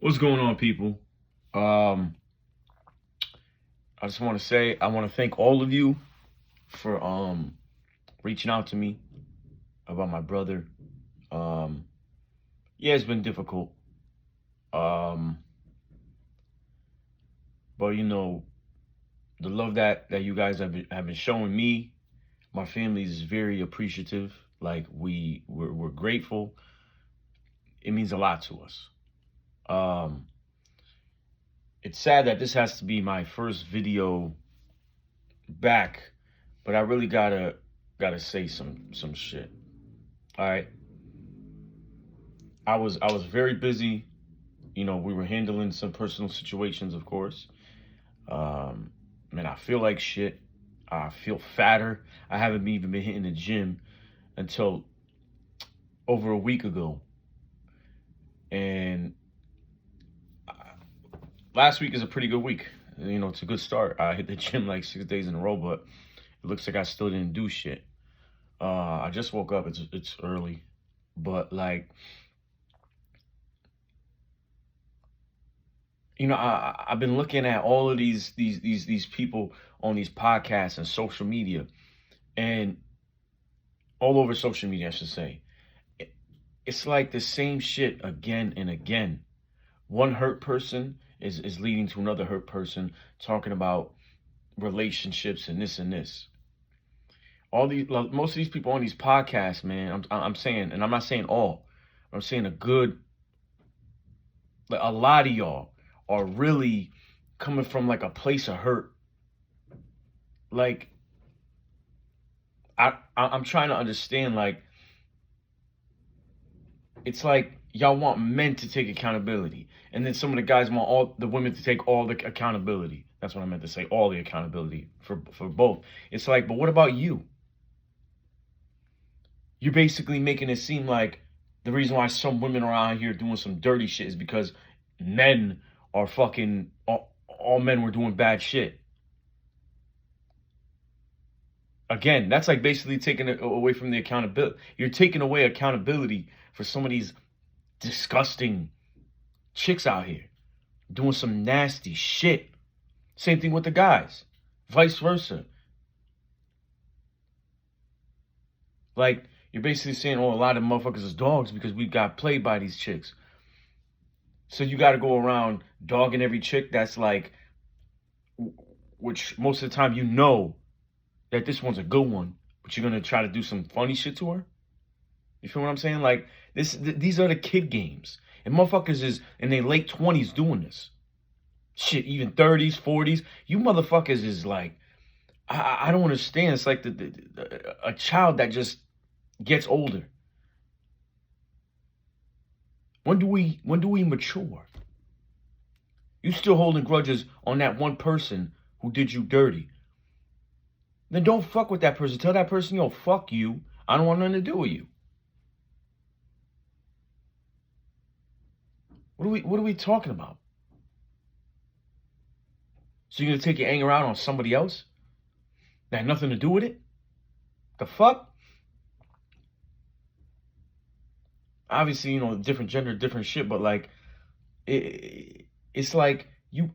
What's going on, people? Um, I just want to say I want to thank all of you for reaching out to me about my brother. Um, yeah, it's been difficult. Um, but the love that you guys have been showing me, my family is very appreciative. Like we're grateful. It means a lot to us. Um, it's sad that this has to be my first video back, but I really gotta say some shit. All right. I was very busy. We were handling some personal situations, of course. Um, Man, I feel like shit. I feel fatter. I haven't even been hitting the gym until over a week ago. And last week is a pretty good week. It's a good start. I hit the gym like 6 days in a row, but it looks like I still didn't do shit. I just woke up. It's early, but like, I've been looking at all of these people on these podcasts and social media, and all over social media, I should say. It's like the same shit again and again. One hurt person is leading to another hurt person, talking about relationships and this and this. Most of these people on these podcasts, man, I'm saying, and I'm not saying all, I'm saying a lot of y'all are really coming from like a place of hurt. Like I'm trying to understand, like, it's like y'all want men to take accountability, and then some of the guys want all the women to take all the accountability. That's what I meant to say, all the accountability for both. It's like, but what about you? You're basically making it seem like the reason why some women are out here doing some dirty shit is because men are fucking all men were doing bad shit. Again, that's like basically taking it away from the accountability. You're taking away accountability for some of these disgusting chicks out here doing some nasty shit. Same thing with the guys, vice versa. Like, you're basically saying, oh, a lot of motherfuckers is dogs because we got played by these chicks. So you got to go around dogging every chick that's like, which most of the time that this one's a good one, but you're gonna try to do some funny shit to her. You feel what I'm saying? Like these are the kid games, and motherfuckers is in their late 20s doing this shit, even 30s, 40s. You motherfuckers is like, I don't understand. It's like a child that just gets older. When do we mature? You still holding grudges on that one person who did you dirty. Then don't fuck with that person. Tell that person, yo, fuck you. I don't want nothing to do with you. What are we talking about? So you're gonna take your anger out on somebody else that had nothing to do with it? The fuck? Obviously, different gender, different shit, but like, it's like you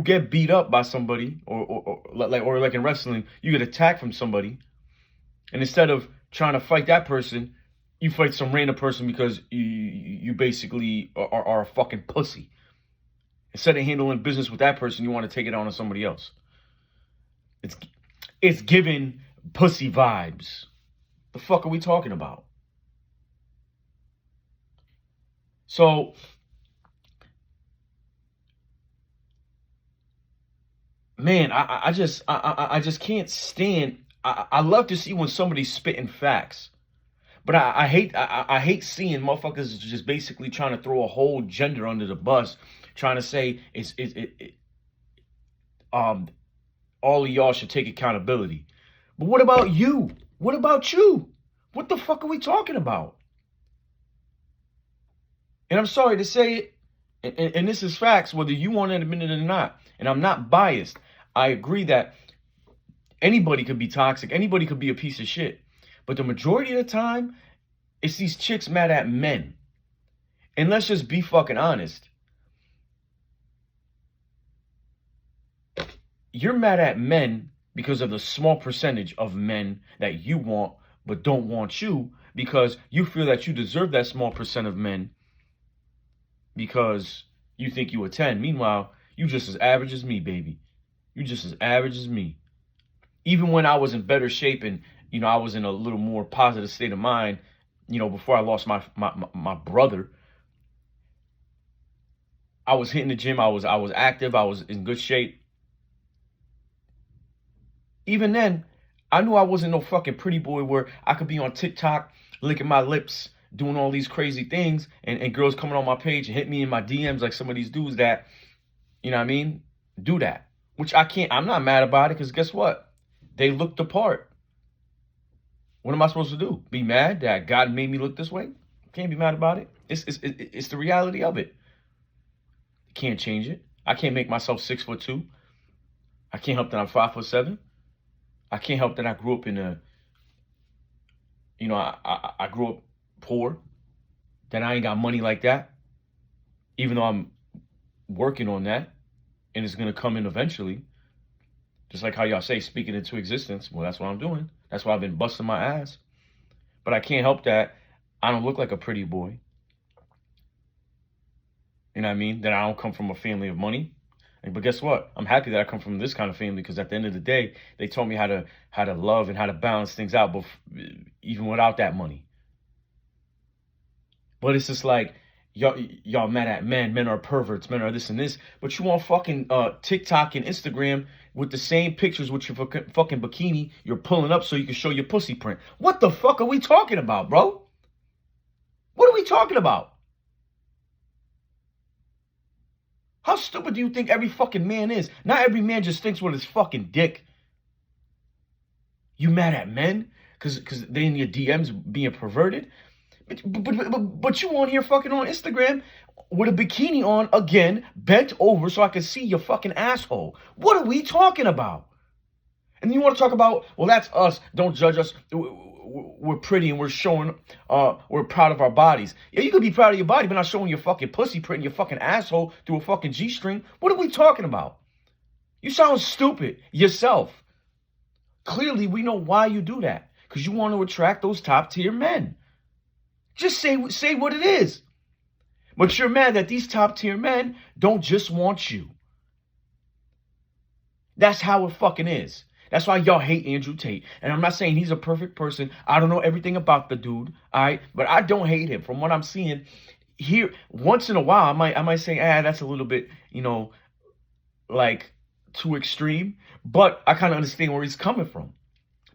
get beat up by somebody, or like in wrestling, you get attacked from somebody, and instead of trying to fight that person, you fight some random person because you basically are a fucking pussy. Instead of handling business with that person, you want to take it on to somebody else. It's giving pussy vibes. The fuck are we talking about? So, man, I just can't stand. I love to see when somebody's spitting facts, but I hate seeing motherfuckers just basically trying to throw a whole gender under the bus, trying to say all of y'all should take accountability. But what about you? What about you? What the fuck are we talking about? And I'm sorry to say it, and this is facts, whether you want to admit it or not. And I'm not biased. I agree that anybody could be toxic. Anybody could be a piece of shit. But the majority of the time, it's these chicks mad at men. And let's just be fucking honest. You're mad at men because of the small percentage of men that you want but don't want you, because you feel that you deserve that small percent of men because you think you a 10. Meanwhile, you just as average as me, baby. You just as average as me. Even when I was in better shape and, I was in a little more positive state of mind, before I lost my brother, I was hitting the gym. I was active. I was in good shape. Even then, I knew I wasn't no fucking pretty boy where I could be on TikTok licking my lips, doing all these crazy things, and girls coming on my page and hit me in my DMs like some of these dudes that, you know what I mean, do that. Which I can't, I'm not mad about it, because guess what? They looked the part. What am I supposed to do? Be mad that God made me look this way? Can't be mad about it. It's the reality of it. Can't change it. I can't make myself 6'2". I can't help that I'm 5'7". I can't help that I grew up in I grew up poor. That I ain't got money like that. Even though I'm working on that, and it's gonna come in eventually. Just like how y'all say, speaking into existence. Well, that's what I'm doing. That's why I've been busting my ass. But I can't help that I don't look like a pretty boy. You know what I mean? That I don't come from a family of money. But guess what? I'm happy that I come from this kind of family, because at the end of the day, they taught me how to love and how to balance things out, even without that money. But it's just like, y'all mad at men. Men are perverts. Men are this and this. But you want fucking TikTok and Instagram with the same pictures with your fucking bikini you're pulling up so you can show your pussy print. What the fuck are we talking about, bro? What are we talking about? How stupid do you think every fucking man is? Not every man just thinks with his fucking dick. You mad at men because they in your DMs being perverted? But you on here fucking on Instagram with a bikini on again, bent over so I can see your fucking asshole. What are we talking about? And then you want to talk about, well, that's us. Don't judge us. We're pretty and we're showing, we're proud of our bodies. Yeah, you could be proud of your body, but not showing your fucking pussy print and your fucking asshole through a fucking G-string. What are we talking about? You sound stupid yourself. Clearly, we know why you do that. Because you want to attract those top tier men. Just say what it is. But you're mad that these top tier men don't just want you. That's how it fucking is. That's why y'all hate Andrew Tate. And I'm not saying he's a perfect person. I don't know everything about the dude, all right? But I don't hate him. From what I'm seeing here, once in a while, I might say, that's a little bit, like too extreme. But I kind of understand where he's coming from.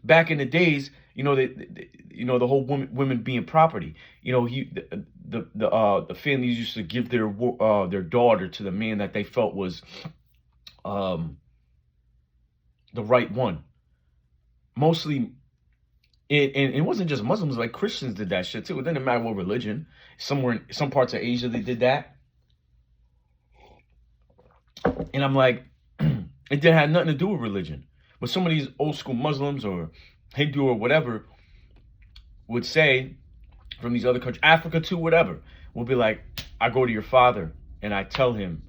Back in the days, the whole women being property. The families used to give their daughter to the man that they felt was the right one. Mostly, it wasn't just Muslims, like Christians did that shit too. It didn't matter what religion. In some parts of Asia, they did that. And I'm like, it didn't have nothing to do with religion. But some of these old school Muslims or Hindu or whatever would say, from these other countries, Africa too, whatever, will be like, I go to your father and I tell him,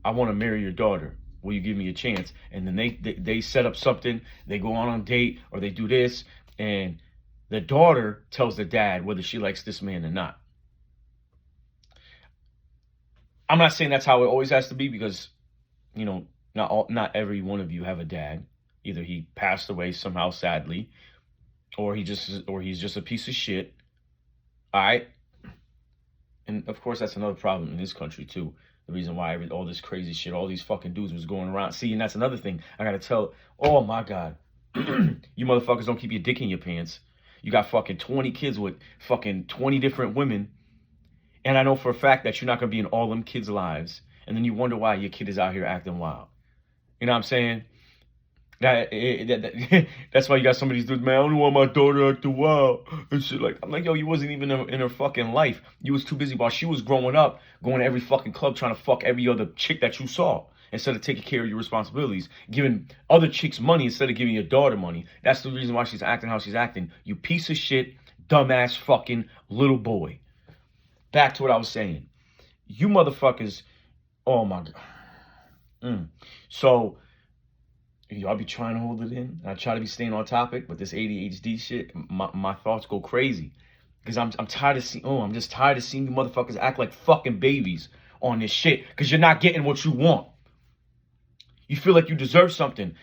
I want to marry your daughter. Will you give me a chance? And then they set up something. They go on a date or they do this. And the daughter tells the dad whether she likes this man or not. I'm not saying that's how it always has to be, because, not every one of you have a dad. Either he passed away somehow, sadly, or he's just a piece of shit. All right. And of course, that's another problem in this country too. The reason why all this crazy shit, all these fucking dudes was going around. See, and that's another thing I gotta tell. Oh my God, you motherfuckers don't keep your dick in your pants. You got fucking 20 kids with fucking 20 different women. And I know for a fact that you're not going to be in all them kids' lives. And then you wonder why your kid is out here acting wild. You know what I'm saying? That's why you got some of these dudes, man, I don't want my daughter acting wild and shit. Like, I'm like, yo, you wasn't even in her fucking life. You was too busy while she was growing up, going to every fucking club, trying to fuck every other chick that you saw, instead of taking care of your responsibilities, giving other chicks money instead of giving your daughter money. That's the reason why she's acting how she's acting. You piece of shit, dumbass fucking little boy. Back to what I was saying. You motherfuckers, oh my God. So Y'all be trying to hold it in. I try to be staying on topic, but this ADHD shit, my thoughts go crazy. Because I'm tired of seeing, I'm just tired of seeing you motherfuckers act like fucking babies on this shit. Because you're not getting what you want. You feel like you deserve something.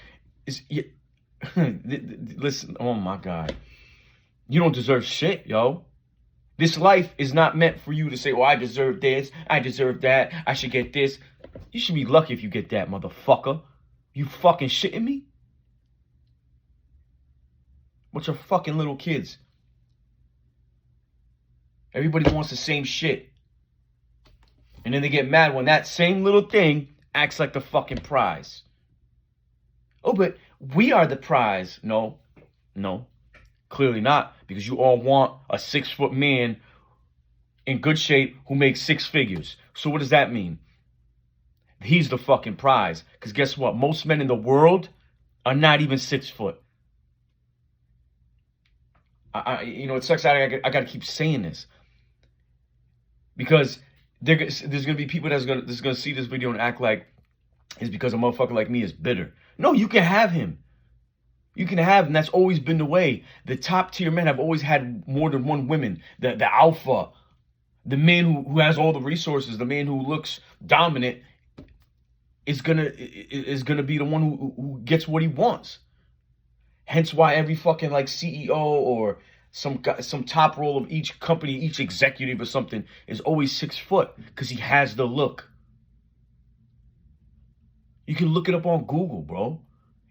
Listen, oh my God. You don't deserve shit, yo. This life is not meant for you to say, oh, I deserve this, I deserve that, I should get this. You should be lucky if you get that, motherfucker. You fucking shitting me? What's your fucking little kids? Everybody wants the same shit. And then they get mad when that same little thing acts like the fucking prize. Oh, but we are the prize. No, clearly not. Because you all want a 6-foot man in good shape who makes 6 figures. So what does that mean? He's the fucking prize. Because guess what? Most men in the world are not even 6 foot. It sucks. I got to keep saying this. Because there's going to be people that's going to see this video and act like it's because a motherfucker like me is bitter. No, you can have him. You can have him. That's always been the way. The top tier men have always had more than one woman. The alpha. The man who has all the resources. The man who looks dominant is gonna be the one who gets what he wants. Hence why every fucking like CEO or some top role of each company, each executive or something is always 6 foot because he has the look. You can look it up on Google, bro.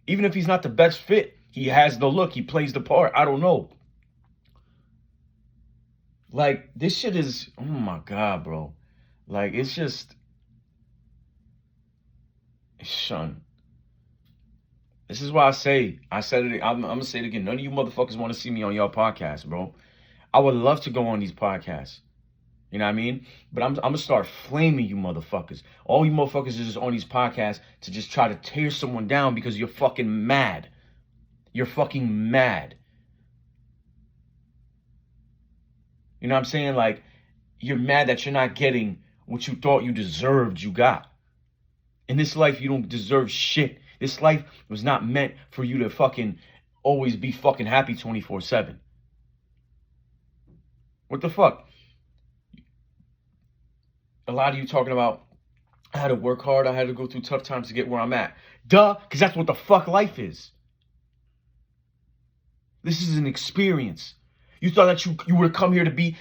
Even if he's not the best fit, he has the look. He plays the part. I don't know. Like, this shit is, oh my God, bro. Like, it's just, son. This is why I said it, I'm going to say it again. None of you motherfuckers want to see me on y'all podcast, bro. I would love to go on these podcasts. You know what I mean? But I'm going to start flaming you motherfuckers. All you motherfuckers are just on these podcasts to just try to tear someone down because you're fucking mad. You're fucking mad. You know what I'm saying? Like, you're mad that you're not getting what you thought you deserved, you got. In this life, you don't deserve shit. This life was not meant for you to fucking always be fucking happy 24/7. What the fuck? A lot of you talking about, I had to work hard, I had to go through tough times to get where I'm at. Duh, because that's what the fuck life is. This is an experience. You thought that you would come here to be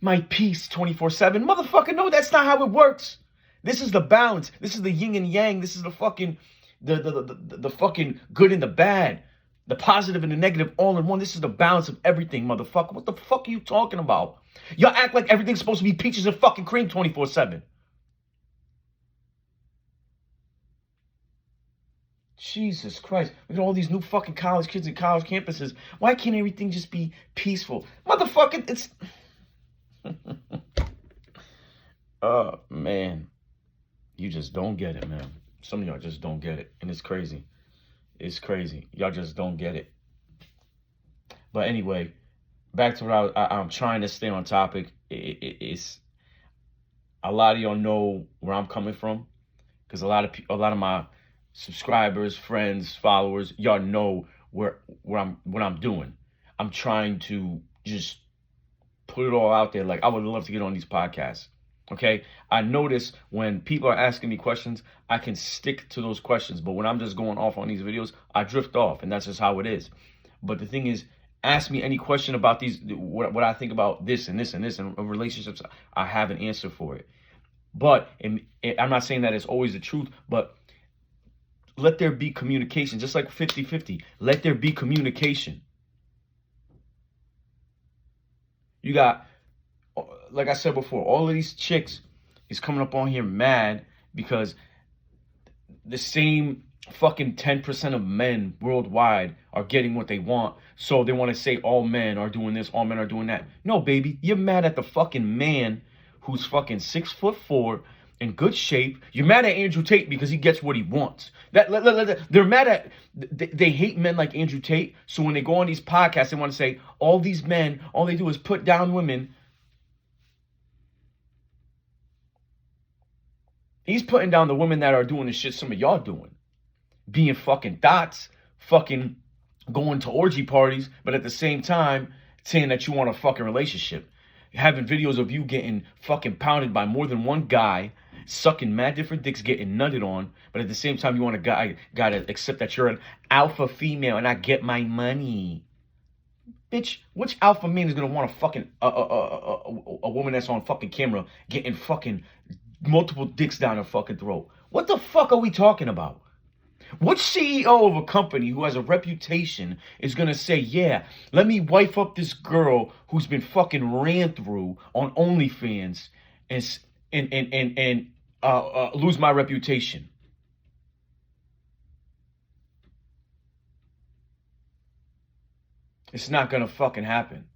my peace 24/7. Motherfucker, no, that's not how it works. This is the balance. This is the yin and yang. This is the fucking, the fucking good and the bad. The positive and the negative all in one. This is the balance of everything, motherfucker. What the fuck are you talking about? Y'all act like everything's supposed to be peaches and fucking cream 24/7. Jesus Christ. Look at all these new fucking college kids and college campuses. Why can't everything just be peaceful? Motherfucker, it's... Oh, man. You just don't get it, man. Some of y'all just don't get it. And it's crazy. It's crazy. Y'all just don't get it. But anyway, back to what I'm trying to stay on topic. It's a lot of y'all know where I'm coming from, because a lot of my subscribers, friends, followers, y'all know what I'm doing. I'm trying to just put it all out there. Like, I would love to get on these podcasts. Okay, I notice when people are asking me questions, I can stick to those questions. But when I'm just going off on these videos, I drift off, and that's just how it is. But the thing is, ask me any question about these, what I think about this and this and this and relationships. I have an answer for it. But I'm not saying that it's always the truth, but let there be communication, just like 50-50. Let there be communication. You got, like I said before, all of these chicks is coming up on here mad because the same fucking 10% of men worldwide are getting what they want. So they want to say all men are doing this, all men are doing that. No, baby, you're mad at the fucking man who's fucking 6'4", in good shape. You're mad at Andrew Tate because he gets what he wants. They're mad at, they hate men like Andrew Tate. So when they go on these podcasts, they want to say all these men, all they do is put down women. He's putting down the women that are doing the shit some of y'all doing. being fucking thoughts, fucking going to orgy parties, but at the same time saying that you want a fucking relationship. Having videos of you getting fucking pounded by more than one guy, sucking mad different dicks, getting nutted on, but at the same time you want a guy gotta accept that you're an alpha female and I get my money. Bitch, which alpha man is gonna want a fucking a woman that's on fucking camera getting fucking multiple dicks down her fucking throat? What the fuck are we talking about? What CEO of a company who has a reputation is gonna say, yeah, let me wife up this girl who's been fucking ran through on OnlyFans and lose my reputation? It's not gonna fucking happen.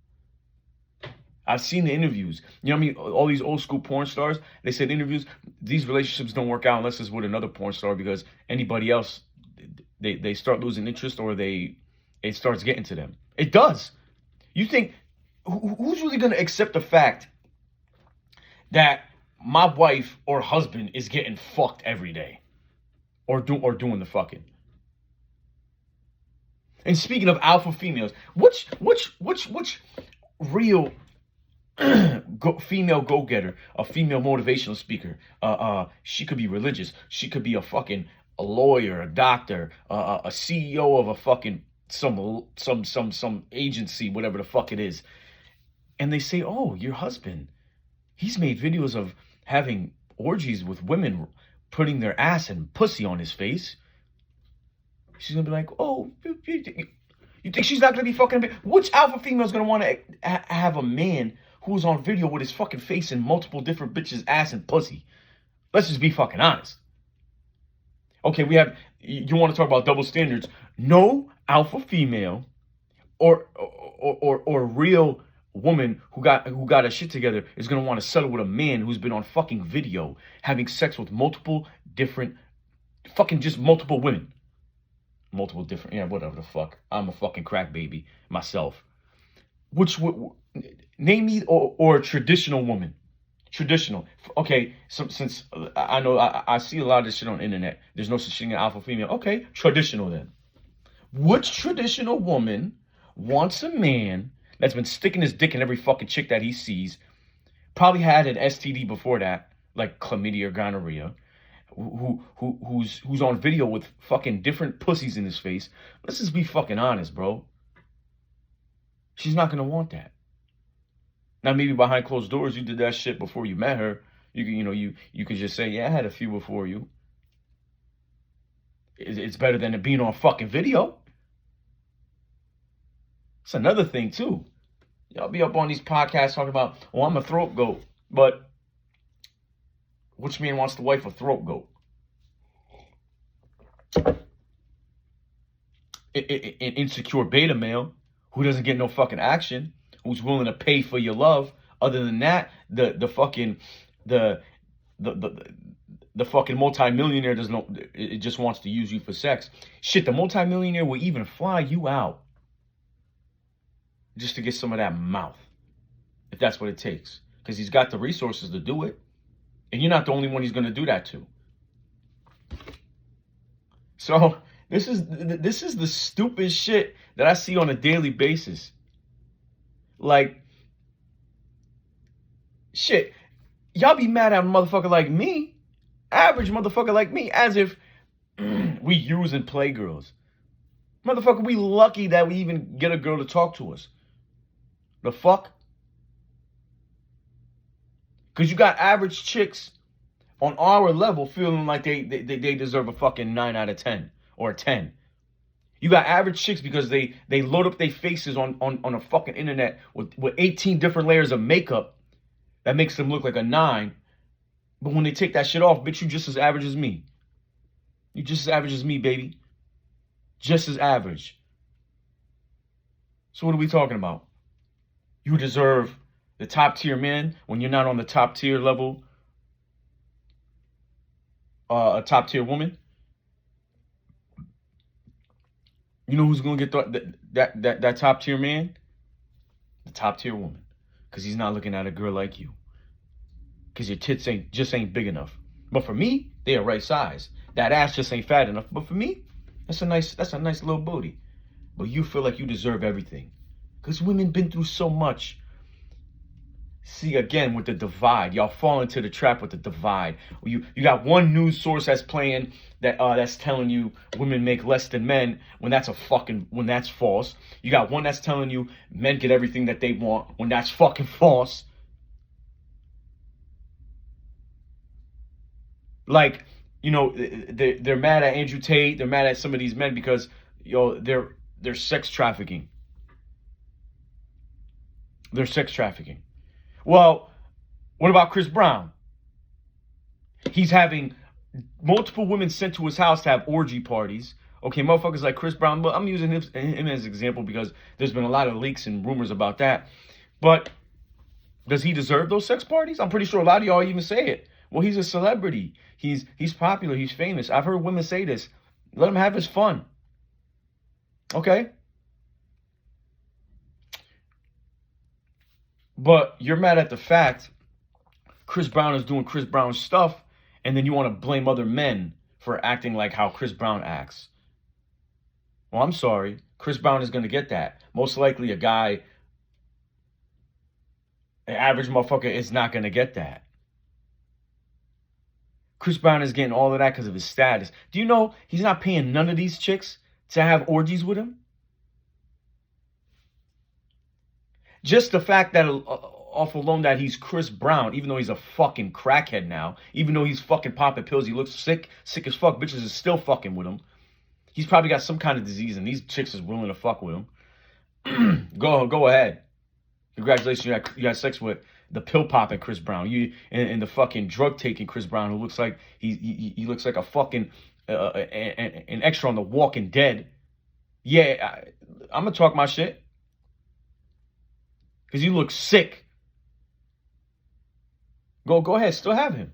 I've seen the interviews. You know what I mean? All these old school porn stars, they said interviews, these relationships don't work out unless it's with another porn star because anybody else, they start losing interest or it starts getting to them. It does. You think, who's really going to accept the fact that my wife or husband is getting fucked every day or doing the fucking? And speaking of alpha females, which real female go-getter, a female motivational speaker, she could be religious, she could be a lawyer, a doctor, a CEO of a fucking some agency, whatever the fuck it is, and they say, oh, your husband, he's made videos of having orgies with women, putting their ass and pussy on his face. She's gonna be like, oh, you think she's not gonna be fucking? Which alpha female is gonna want to have a man who's on video with his fucking face in multiple different bitches' ass and pussy? Let's just be fucking honest. Okay, you want to talk about double standards? No alpha female or real woman who got her shit together is gonna want to settle with a man who's been on fucking video having sex with multiple different just multiple women. Multiple different, yeah, whatever the fuck. I'm a fucking crack baby myself. Name me or a traditional woman. Traditional. Okay, since I know I see a lot of this shit on the internet. There's no such thing as alpha female. Okay, traditional then. Which traditional woman wants a man that's been sticking his dick in every fucking chick that he sees, probably had an STD before that, like chlamydia or gonorrhea, who's on video with fucking different pussies in his face? Let's just be fucking honest, bro. She's not gonna want that. Now maybe behind closed doors you did that shit before you met her. You could just say, yeah, I had a few before you. It's better than it being on fucking video. It's another thing too. Y'all be up on these podcasts talking about, oh, I'm a throat goat, but which man wants to wife a throat goat? An insecure beta male who doesn't get no fucking action, who's willing to pay for your love. Other than that, the fucking multimillionaire it just wants to use you for sex. Shit, the multimillionaire will even fly you out just to get some of that mouth, if that's what it takes, because he's got the resources to do it. And you're not the only one he's going to do that to. So this is the stupid shit that I see on a daily basis. Like, shit, y'all be mad at a motherfucker like me, average motherfucker like me, as if we use and play girls. Motherfucker, we lucky that we even get a girl to talk to us. The fuck? Because you got average chicks on our level feeling like they deserve a fucking 9 out of 10 or a 10. You got average chicks because they load up their faces on a fucking internet with 18 different layers of makeup that makes them look like a 9. But when they take that shit off, bitch, you just as average as me. You just as average as me, baby. Just as average. So what are we talking about? You deserve the top tier man when you're not on the top tier level, a top tier woman. You know who's gonna get that top tier man? The top tier woman, because he's not looking at a girl like you, because your tits ain't big enough. But for me, they are right size. That ass just ain't fat enough. But for me, That's a nice little booty. But you feel like you deserve everything. Because women been through so much. See, again, with the divide, y'all fall into the trap with the divide. You got one news source that's playing that's telling you women make less than men when that's false. You got one that's telling you men get everything that they want when that's fucking false. Like, they're mad at Andrew Tate. They're mad at some of these men because they're sex trafficking. They're sex trafficking. Well, what about Chris Brown? He's having multiple women sent to his house to have orgy parties. Okay, motherfuckers like Chris Brown, but I'm using him as an example because there's been a lot of leaks and rumors about that. But does he deserve those sex parties? I'm pretty sure a lot of y'all even say it. Well, he's a celebrity. He's popular. He's famous. I've heard women say this. Let him have his fun. Okay? But you're mad at the fact Chris Brown is doing Chris Brown stuff, and then you want to blame other men for acting like how Chris Brown acts. Well, I'm sorry. Chris Brown is going to get that. Most likely an average motherfucker is not going to get that. Chris Brown is getting all of that because of his status. Do you know he's not paying none of these chicks to have orgies with him? Just the fact that off alone that he's Chris Brown, even though he's a fucking crackhead now, even though he's fucking popping pills, he looks sick as fuck, bitches is still fucking with him. He's probably got some kind of disease and these chicks is willing to fuck with him. Go ahead. Congratulations, you had sex with the pill popping Chris Brown. And the fucking drug taking Chris Brown, who looks like he looks like a fucking an extra on The Walking Dead. Yeah, I'm gonna talk my shit. Because you look sick. Go ahead, still have him.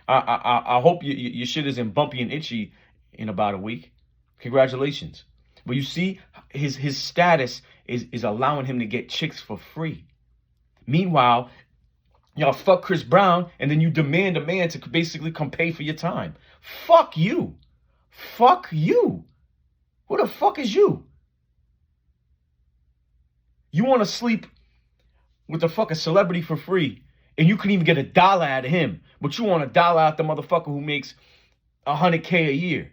I hope your shit isn't bumpy and itchy in about a week. Congratulations. But you see, his status is allowing him to get chicks for free. Meanwhile, y'all fuck Chris Brown and then you demand a man to basically come pay for your time. Fuck you. Fuck you. Who the fuck is you? You want to sleep with a fucking celebrity for free, and you couldn't even get $1 out of him, but you want $1 out the motherfucker who makes $100K a year.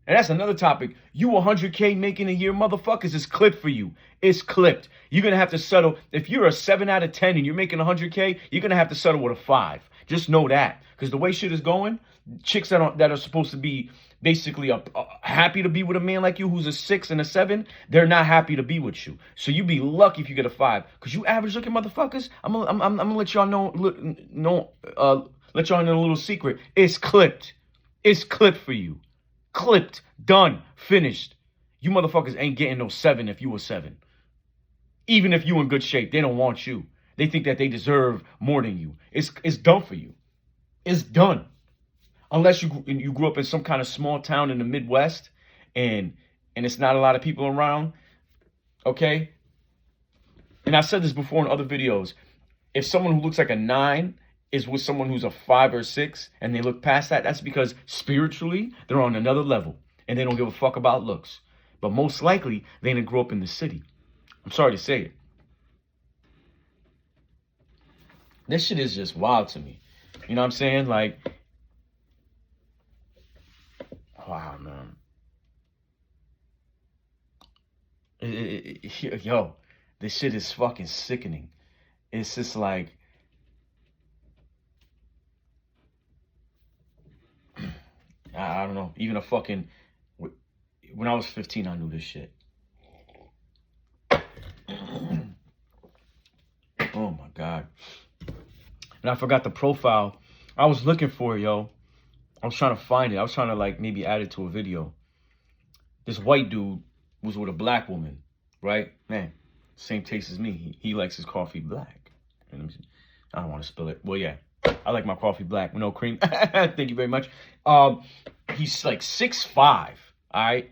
And that's another topic. You $100K making a year, motherfuckers, is clipped for you. It's clipped. You're going to have to settle. If you're a 7 out of 10 and you're making $100K, you're going to have to settle with a 5. Just know that. Because the way shit is going, chicks that are supposed to be basically happy to be with a man like you who's a 6 and a 7, they're not happy to be with you. So you be lucky if you get a 5. Because you average looking motherfuckers, I'm gonna let y'all know, let y'all know a little secret. It's clipped. It's clipped for you. Clipped. Done. Finished. You motherfuckers ain't getting no 7 if you a 7. Even if you in good shape, they don't want you. They think that they deserve more than you. It's done for you. It's done. Unless you grew up in some kind of small town in the Midwest and it's not a lot of people around, okay? And I've said this before in other videos. If someone who looks like a 9 is with someone who's a 5 or 6 and they look past that, that's because spiritually they're on another level and they don't give a fuck about looks. But most likely they didn't grow up in the city. I'm sorry to say it. This shit is just wild to me. You know what I'm saying? Like, wow, man. Yo, this shit is fucking sickening. It's just like, I don't know. Even when I was 15, I knew this shit. Oh my God. And I forgot the profile. I was looking for it, yo. I was trying to find it. I was trying to like maybe add it to a video. This white dude was with a black woman, right? Man, same taste as me. He likes his coffee black. And I don't want to spill it. Well, yeah, I like my coffee black with no cream. Thank you very much. He's like 6'5", all right?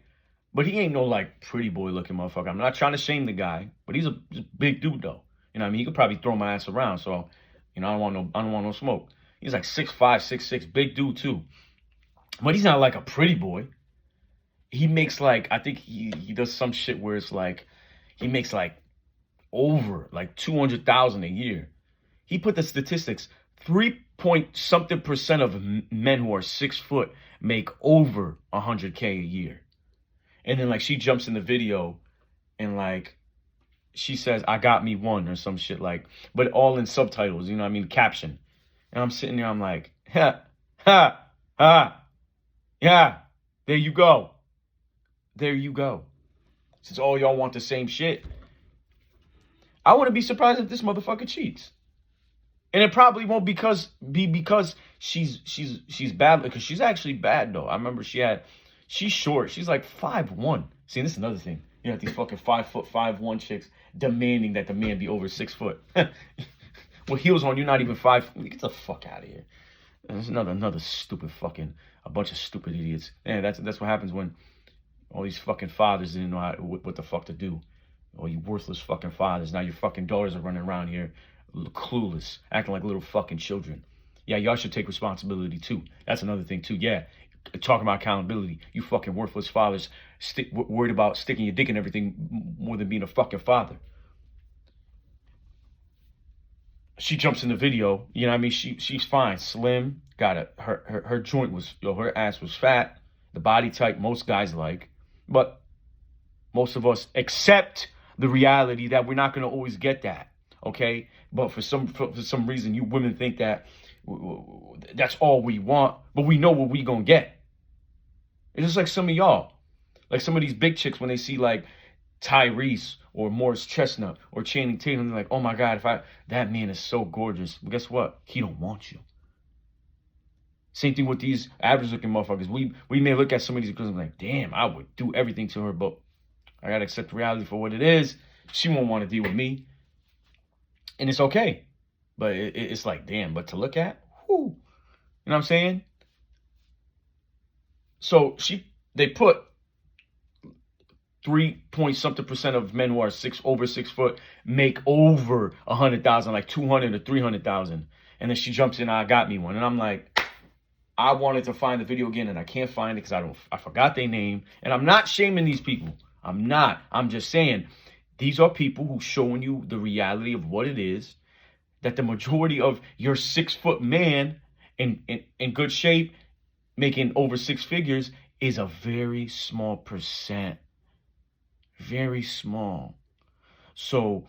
But he ain't no like pretty boy looking motherfucker. I'm not trying to shame the guy, but he's a big dude though. You know what I mean? He could probably throw my ass around. So, I don't want no smoke. He's like 6'5", 6'6", big dude too. But he's not like a pretty boy. He makes like, I think he does some shit where it's like he makes like over like 200,000 a year. He put the statistics 3 point something percent of men who are 6 foot make over 100K a year. And then like she jumps in the video and like she says, "I got me one" or some shit like, but all in subtitles, you know what I mean, caption. And I'm sitting there, I'm like, ha, ha, ha, yeah, there you go. There you go. Since all y'all want the same shit, I wouldn't be surprised if this motherfucker cheats. And it probably won't be because she's bad, because she's actually bad though. I remember she's short. She's like 5'1". See, this is another thing. You know, these fucking 5', 5'1" chicks demanding that the man be over 6 foot. With heels on, you're not even 5. Get the fuck out of here. There's another stupid fucking, a bunch of stupid idiots. And that's what happens when all these fucking fathers didn't know what the fuck to do. All you worthless fucking fathers. Now your fucking daughters are running around here clueless, acting like little fucking children. Yeah, y'all should take responsibility too. That's another thing too. Yeah, talking about accountability. You fucking worthless fathers worried about sticking your dick in everything more than being a fucking father. She jumps in the video, you know what I mean? She's fine, slim, got her joint was, her ass was fat, the body type most guys like, but most of us accept the reality that we're not going to always get that, okay? But for some reason, you women think that that's all we want, but we know what we going to get. It's just like some of y'all, like some of these big chicks, when they see like Tyrese or Morris Chestnut or Channing Tatum, they're like, oh my God, that man is so gorgeous. But guess what? He don't want you. Same thing with these average looking motherfuckers. We may look at some of these girls and be like, damn, I would do everything to her, but I gotta accept reality for what it is. She won't want to deal with me. And it's okay. But it's like, damn, but to look at, whoo. You know what I'm saying? So they put 3 point something percent of men who are over 6 foot make over 100,000, like 200 or 300,000. And then she jumps in, I got me one. And I'm like, I wanted to find the video again and I can't find it because I forgot their name. And I'm not shaming these people. I'm not. I'm just saying these are people who showing you the reality of what it is, that the majority of your 6 foot man in good shape, making over six figures, is a very small percent. Very small. So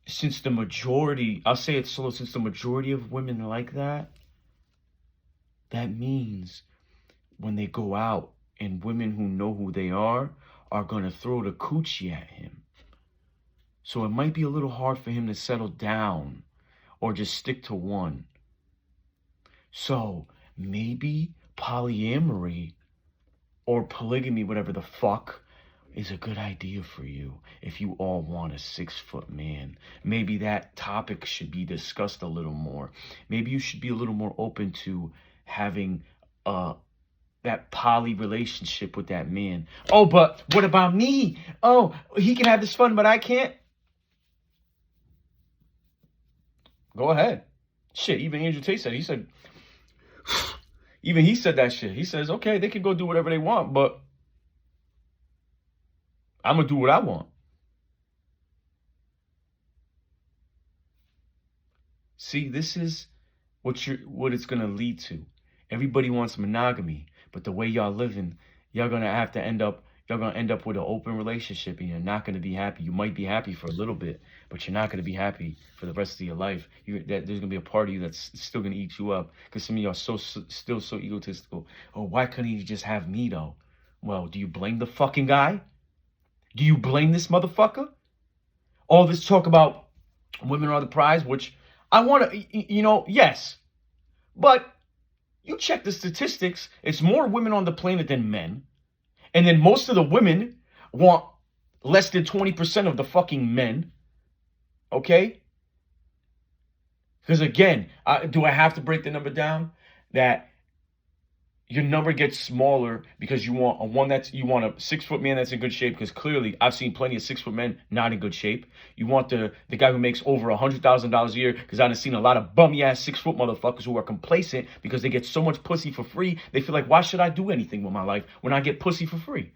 since the majority, I'll say it's slow, since the majority of women like that, that means when they go out and women who know who they are going to throw the coochie at him. So it might be a little hard for him to settle down or just stick to one. So maybe polyamory or polygamy, whatever the fuck, is a good idea for you if you all want a 6 foot man. Maybe that topic should be discussed a little more. Maybe you should be a little more open to having that poly relationship with that man. Oh, but what about me? Oh, he can have this fun, but I can't. Go ahead. Shit, even Andrew Tate said, even he said that shit. He says, okay, they can go do whatever they want, but I'm going to do what I want. See, this is what it's going to lead to. Everybody wants monogamy, but the way y'all living, y'all going to end up with an open relationship and you're not going to be happy. You might be happy for a little bit, but you're not going to be happy for the rest of your life. There's going to be a part of you that's still going to eat you up because some of y'all still so egotistical. Oh, why couldn't he just have me though? Well, do you blame the fucking guy? Do you blame this motherfucker? All this talk about women are the prize, which I want to, yes. But you check the statistics, it's more women on the planet than men. And then most of the women want less than 20% of the fucking men. Okay? Because again, do I have to break the number down? That your number gets smaller because you want a 6 foot man that's in good shape, because clearly I've seen plenty of 6 foot men not in good shape. You want the guy who makes over $100,000 a year, because I've seen a lot of bummy ass 6 foot motherfuckers who are complacent because they get so much pussy for free. They feel like, why should I do anything with my life when I get pussy for free?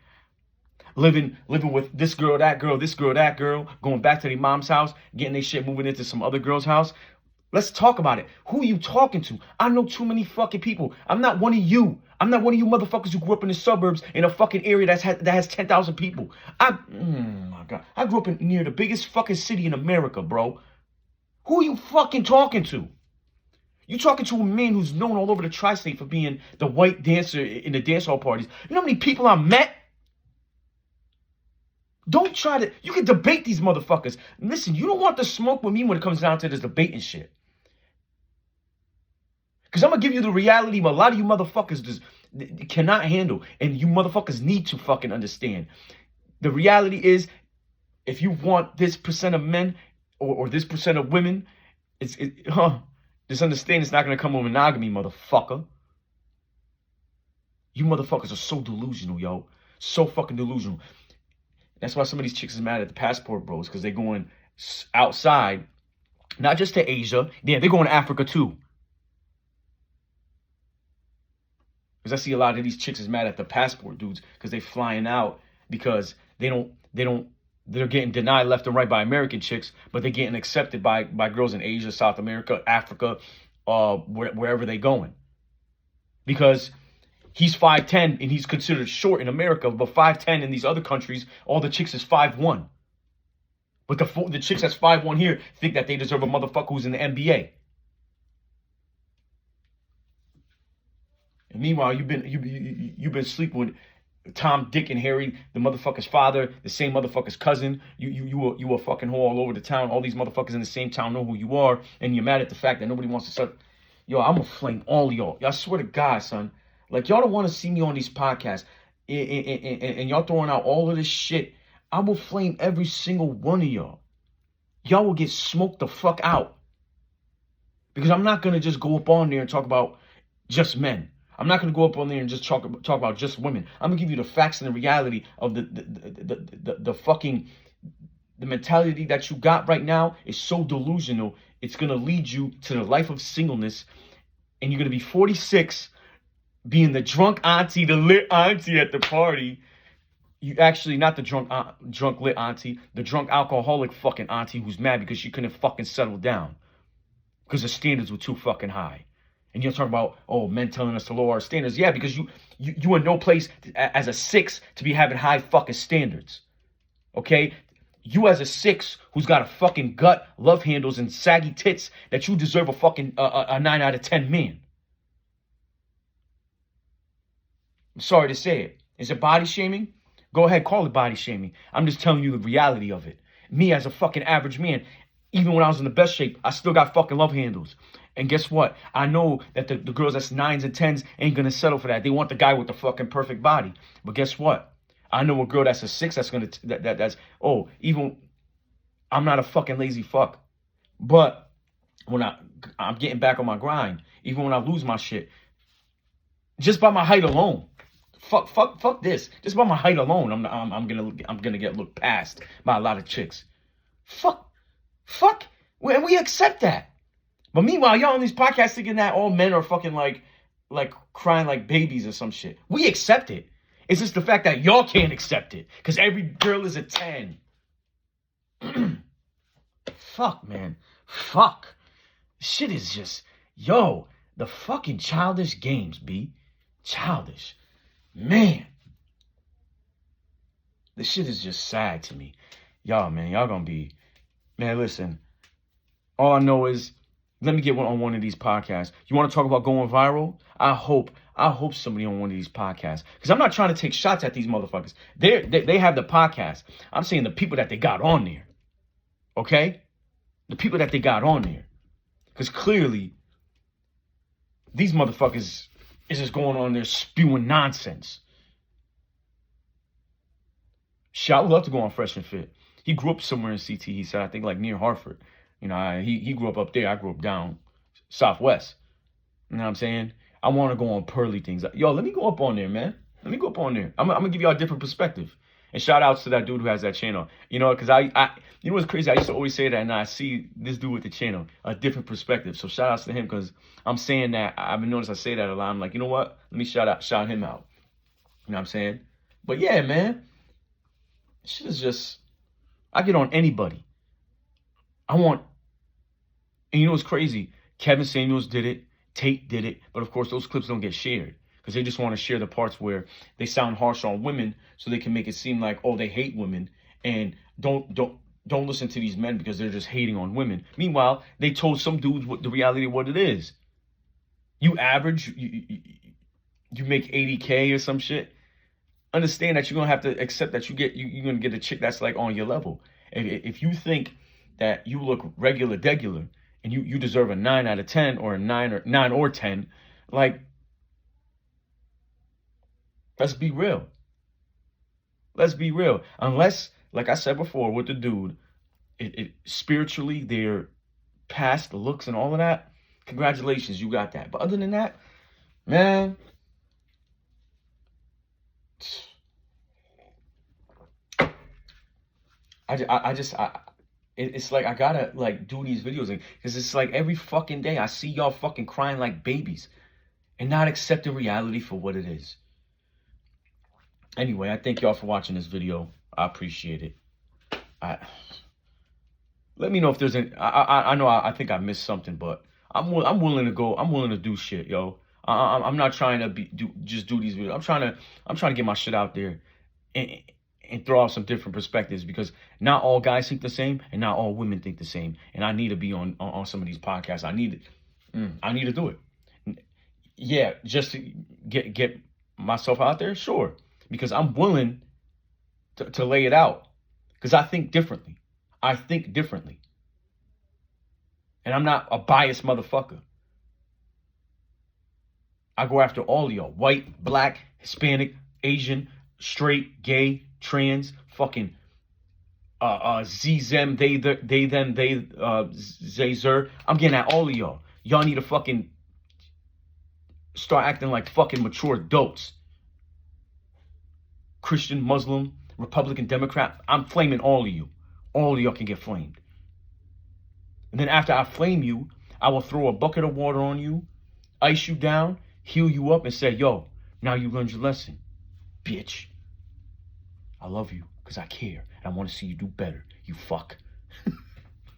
Living with this girl, that girl, this girl, that girl, going back to their mom's house, getting their shit, moving into some other girl's house. Let's talk about it. Who are you talking to? I know too many fucking people. I'm not one of you. I'm not one of you motherfuckers who grew up in the suburbs in a fucking area that has 10,000 people. Oh my God. I grew up near the biggest fucking city in America, bro. Who are you fucking talking to? You talking to a man who's known all over the tri-state for being the white dancer in the dance hall parties. You know how many people I met? Don't try to, you can debate these motherfuckers. Listen, you don't want to smoke with me when it comes down to this debating shit. Because I'm going to give you the reality of a lot of you motherfuckers just cannot handle. And you motherfuckers need to fucking understand. The reality is, if you want this percent of men or this percent of women, just understand it's not going to come with monogamy, motherfucker. You motherfuckers are so delusional, yo. So fucking delusional. That's why some of these chicks is mad at the passport bros, because they're going outside, not just to Asia. Yeah, they're going to Africa too. Because I see a lot of these chicks is mad at the passport dudes because they flying out because they're getting denied left and right by American chicks, but they're getting accepted by girls in Asia, South America, Africa, wherever they going. Because he's 5'10" and he's considered short in America, but 5'10" in these other countries, all the chicks is 5'1". But the chicks that's 5'1" here think that they deserve a motherfucker who's in the NBA. And meanwhile, you've been sleeping with Tom, Dick, and Harry, the motherfucker's father, the same motherfucker's cousin. You a fucking whore all over the town. All these motherfuckers in the same town know who you are, and you're mad at the fact that nobody wants to suck. Yo, I'm gonna flame all of y'all. I swear to God, son. Like, y'all don't want to see me on these podcasts, and y'all throwing out all of this shit. I will flame every single one of y'all. Y'all will get smoked the fuck out. Because I'm not gonna just go up on there and talk about just men. I'm not going to go up on there and just talk about just women. I'm going to give you the facts and the reality of the fucking, the mentality that you got right now is so delusional. It's going to lead you to the life of singleness. And you're going to be 46, being the drunk auntie, the lit auntie at the party. You actually, not the drunk lit auntie, the drunk alcoholic fucking auntie who's mad because she couldn't fucking settle down. Because the standards were too fucking high. And you're talking about, oh, men telling us to lower our standards. Yeah, because you are no place as a 6 to be having high fucking standards. Okay? You as a 6 who's got a fucking gut, love handles, and saggy tits, that you deserve a fucking a 9 out of 10 man. I'm sorry to say it. Is it body shaming? Go ahead, call it body shaming. I'm just telling you the reality of it. Me as a fucking average man, even when I was in the best shape, I still got fucking love handles. And guess what? I know that the girls that's 9s and 10s ain't going to settle for that. They want the guy with the fucking perfect body. But guess what? I know a girl that's a 6 that's going to, that's, oh, even, I'm not a fucking lazy fuck. But when I'm getting back on my grind, even when I lose my shit, just by my height alone, fuck this. Just by my height alone, I'm gonna get looked past by a lot of chicks. Fuck, and we accept that. But meanwhile, y'all on these podcasts thinking that all men are fucking like crying like babies or some shit. We accept it. It's just the fact that y'all can't accept it. Because every girl is a 10. Fuck, man. Fuck. Shit is just, yo, the fucking childish games, B. Childish. Man. This shit is just sad to me. Y'all, man, y'all gonna be, man, listen. All I know is, let me get on one of these podcasts. You want to talk about going viral? I hope somebody on one of these podcasts. Because I'm not trying to take shots at these motherfuckers. They have the podcast. I'm saying the people that they got on there. Okay? The people that they got on there. Because clearly, these motherfuckers is just going on there spewing nonsense. Shit, I would love to go on Fresh and Fit. He grew up somewhere in CT, he said, I think like near Hartford. You know, he grew up there. I grew up down Southwest. You know what I'm saying? I want to go on pearly things. Yo, let me go up on there, man. Let me go up on there. I'm gonna give y'all a different perspective. And shout outs to that dude who has that channel. You know, because you know what's crazy? I used to always say that, and I see this dude with the channel, a different perspective. So shout outs to him, because I'm saying that. I've been noticing I say that a lot. I'm like, you know what? Let me shout him out. You know what I'm saying? But yeah, man, shit is just, I get on anybody. I want, and you know what's crazy? Kevin Samuels did it. Tate did it. But of course, those clips don't get shared, because they just want to share the parts where they sound harsh on women, so they can make it seem like, oh, they hate women, and don't listen to these men because they're just hating on women. Meanwhile, they told some dudes what the reality of what it is. You average, you make 80K or some shit. Understand that you're gonna have to accept that you're gonna get a chick that's like on your level. If you think that you look regular, and you deserve a 9 out of 10 or a 9 or 10, like, let's be real. Let's be real. Unless, like I said before with the dude, spiritually, their past looks and all of that, congratulations, you got that. But other than that, man, it's like I gotta like do these videos, because it's like every fucking day I see y'all fucking crying like babies and not accepting reality for what it is. Anyway, I thank y'all for watching this video. I appreciate it. Let me know if there's any. I know I think I missed something, but I'm willing to go. I'm willing to do shit, yo. I'm not trying to just do these videos. I'm trying to get my shit out there and throw out some different perspectives, because not all guys think the same and not all women think the same. And I need to be on some of these podcasts. I need to do it. Yeah, just to get myself out there, sure, because I'm willing to lay it out, because I think differently. And I'm not a biased motherfucker. I go after all of y'all. White, black, Hispanic, Asian, straight, gay, trans, fucking Z, them, they, them, they, zay, zer. I'm getting at all of y'all. Y'all need to fucking start acting like fucking mature adults. Christian, Muslim, Republican, Democrat. I'm flaming all of you. All of y'all can get flamed. And then after I flame you, I will throw a bucket of water on you, ice you down, heal you up, and say, yo, now you learned your lesson, bitch. I love you because I care, and I want to see you do better, you fuck.